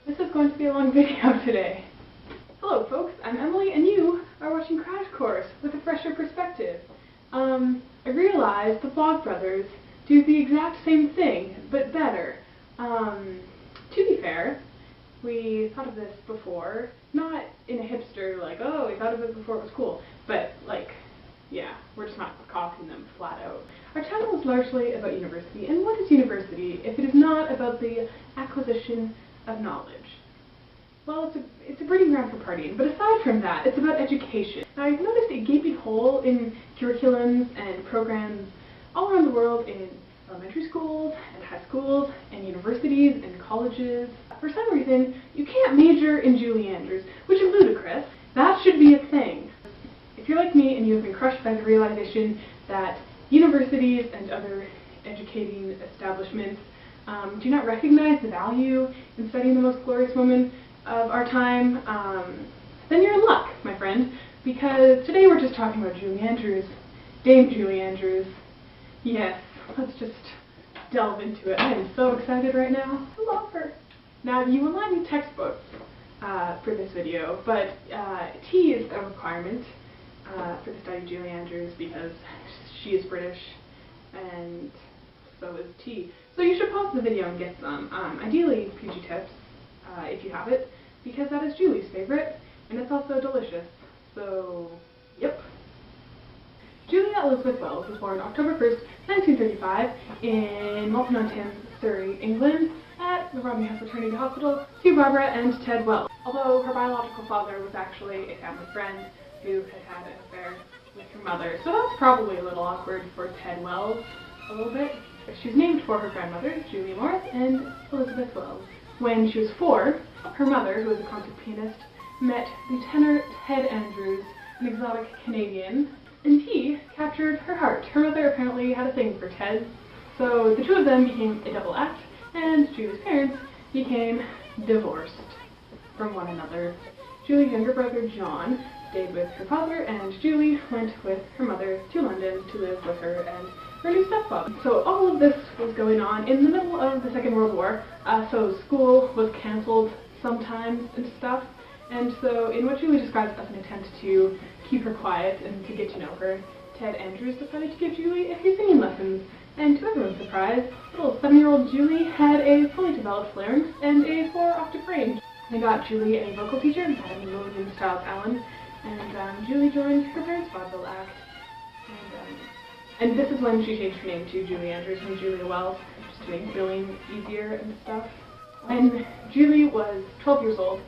This is going to be a long video today. Hello folks, I'm Emily and you are watching Crash Course with a fresher perspective. I realized the Vlogbrothers do the exact same thing, but better. To be fair, we thought of this before, not in a hipster like, oh, we thought of it before it was cool, but like, yeah, we're just not copying them flat out. Our channel is largely about university, and what is university if it is not about the acquisition of knowledge? Well, it's a breeding ground for partying, but aside from that, it's about education. Now, I've noticed a gaping hole in curriculums and programs all around the world in elementary schools and high schools and universities and colleges. For some reason, you can't major in Julie Andrews, which is ludicrous. That should be a thing. If you're like me and you have been crushed by the realization that universities and other educating establishments do not recognize the value in studying the most glorious woman of our time, then you're in luck, my friend, because today we're just talking about Julie Andrews, Dame Julie Andrews. Yes, let's just delve into it. I am so excited right now. I love her. Now, you will not need textbooks for this video, but tea is a requirement for the study of Julie Andrews because she is British and so is tea. So you should pause the video and get some. Ideally, PG Tips, if you have it, because that is Julie's favorite, and it's also delicious. So, yep. Julia Elizabeth Wells was born October 1st, 1935 in Malton-on-Thames, Surrey, England, at the Birmingham Fraternity Hospital to Barbara and Ted Wells. Although her biological father was actually a family friend who had an affair with her mother, so that's probably a little awkward for Ted Wells, a little bit. She was named for her grandmother, Julia Morris, and Elizabeth Wells. When she was 4, her mother, who was a concert pianist, met the tenor Ted Andrews, an exotic Canadian, and he captured her heart. Her mother apparently had a thing for Ted, so the two of them became a double act, and Julie's parents became divorced from one another. Julie's younger brother, John, stayed with her father, and Julie went with her mother to London to live with her and her new stepfather. So all of this was going on in the middle of the Second World War, so school was cancelled sometimes and stuff, and so in what Julie describes as an attempt to keep her quiet and to get to know her, Ted Andrews decided to give Julie a few singing lessons, and to everyone's surprise, little 7-year-old Julie had a fully developed larynx and a 4-octave range. They got Julie a vocal teacher, Madame William Styles Allen, and Julie joined her parents' vaudeville act. And this is when she changed her name to Julie Andrews from Julia Wells, just to make billing easier and stuff. When Julie was 12 years old,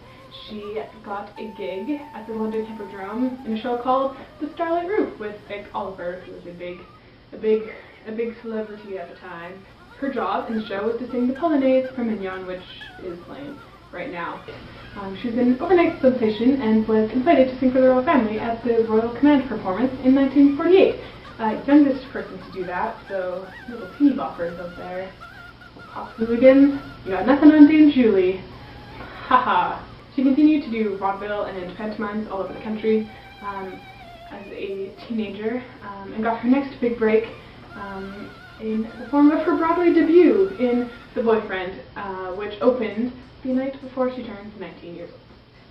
she got a gig at the London Hippodrome in a show called The Starlight Roof with Vic Oliver, who was a big celebrity at the time. Her job in the show was to sing the Polonaise from Mignon, which is playing right now. She was an overnight sensation and was invited to sing for the royal family at the Royal Command performance in 1948. Youngest person to do that, so little teeny boppers up there. Pop hooligans, you got nothing on Dame Julie. Haha. She continued to do vaudeville and pantomimes all over the country as a teenager, and got her next big break in the form of her Broadway debut in The Boyfriend, which opened the night before she turned 19 years old.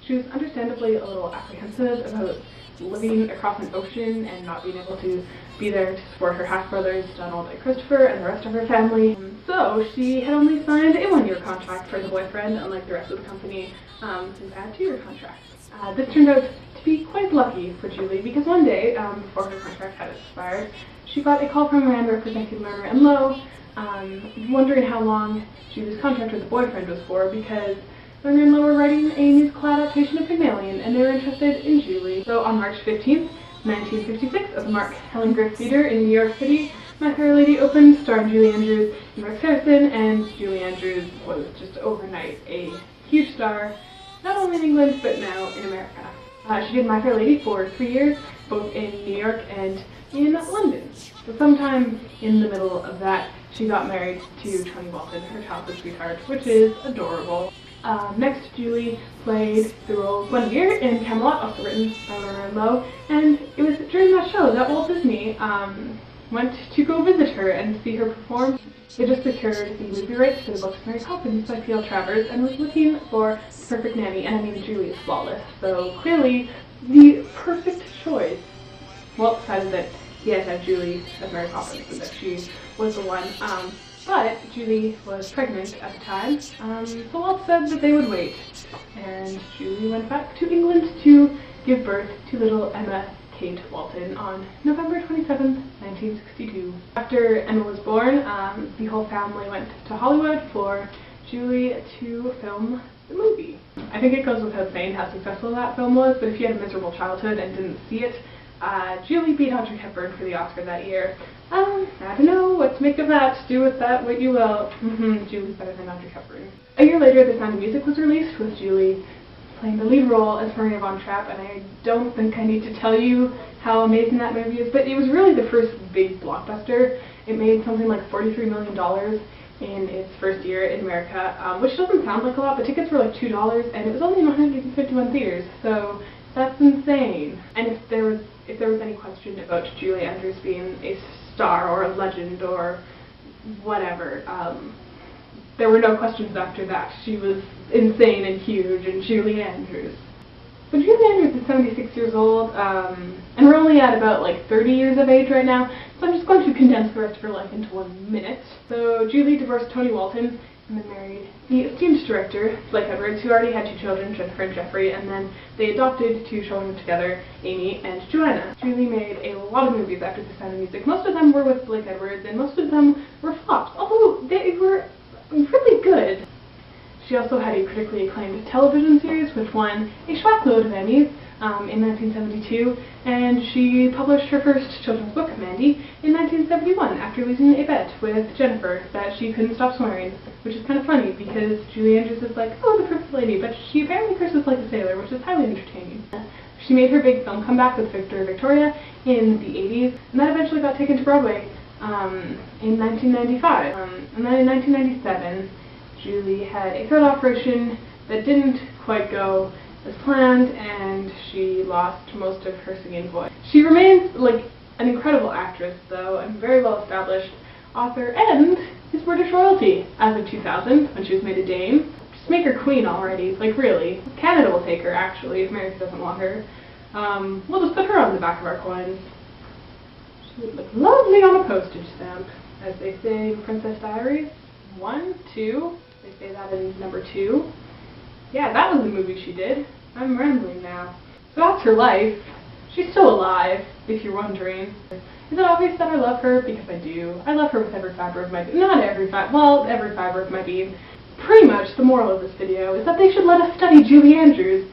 She was understandably a little apprehensive about living across an ocean and not being able to be there to support her half-brothers, Donald and Christopher, and the rest of her family. So she had only signed a 1-year contract for The Boyfriend, unlike the rest of the company, who had 2-year contracts. This turned out to be quite lucky for Julie, because one day, before her contract had expired, she got a call from a man representing Lerner and Lowe, wondering how long Julie's contract with The Boyfriend was for, because Lerner and Lowe were writing a musical adaptation of Pygmalion, and they were interested in Julie. So on March 15th, 1956, at the Mark Helen Griff Theatre in New York City, My Fair Lady opened, starring Julie Andrews and Rex Harrison, and Julie Andrews was just overnight a huge star, not only in England, but now in America. She did My Fair Lady for 3 years, both in New York and in London. So sometime in the middle of that, she got married to Tony Walton, her childhood sweetheart, which is adorable. Next, Julie played the role Guinevere in Camelot, also written by Lerner and Lowe, and it was during that show that Walt Disney went to go visit her and see her perform. They just secured the movie rights for the books Mary Poppins by P.L. Travers and was looking for the perfect nanny, and I mean Julie is flawless, so clearly the perfect choice. Walt decided that he had to have Julie as Mary Poppins and that she was the one, but Julie was pregnant at the time, so Walt said that they would wait, and Julie went back to England to give birth to little Emma Kate Walton on November 27th, 1962. After Emma was born, the whole family went to Hollywood for Julie to film the movie. I think it goes without saying how successful that film was, but if you had a miserable childhood and didn't see it, Julie beat Audrey Hepburn for the Oscar that year. I don't know what to make of that. Do with that what you will. Julie's better than Audrey Hepburn. A year later, The Sound of Music was released with Julie playing the lead role as Maria von Trapp, and I don't think I need to tell you how amazing that movie is, but it was really the first big blockbuster. It made something like $43 million in its first year in America, which doesn't sound like a lot, but tickets were like $2, and it was only in 151 theaters, so that's insane. And if there was any question about Julie Andrews being a star or a legend or whatever, there were no questions after that. She was insane and huge, and Julie Andrews. So Julie Andrews is 76 years old, and we're only at about like 30 years of age right now, so I'm just going to condense the rest of her life into 1 minute. So Julie divorced Tony Walton and then married the esteemed director, Blake Edwards, who already had 2 children, Jennifer and Jeffrey, and then they adopted 2 children together, Amy and Joanna. Julie made a lot of movies after The Sound of Music. Most of them were with Blake Edwards, and most of them were flops, although they were really good. She also had a critically acclaimed television series which won a schwackload of Emmys in 1972, and she published her first children's book, Mandy, in 1971 after losing a bet with Jennifer that she couldn't stop swearing, which is kind of funny because Julie Andrews is like, oh, the perfect lady, but she apparently curses like a sailor, which is highly entertaining. She made her big film comeback with Victor Victoria in the 80s, and that eventually got taken to Broadway in 1995. And then in 1997, Julie had a throat operation that didn't quite go as planned, and she lost most of her singing voice. She remains like an incredible actress, though, and very well established author, and is British royalty as of 2000 when she was made a Dame. Just make her queen already, like really. Canada will take her actually if America doesn't want her. We'll just put her on the back of our coins. She would look lovely on a postage stamp, as they say in Princess Diaries. 1, 2. They say that in number 2. Yeah, that was the movie she did. I'm rambling now. So that's her life. She's still alive, if you're wondering. Is it obvious that I love her? Because I do. I love her with every fiber of my being. Not every fiber, well, every fiber of my being. Pretty much the moral of this video is that they should let us study Julie Andrews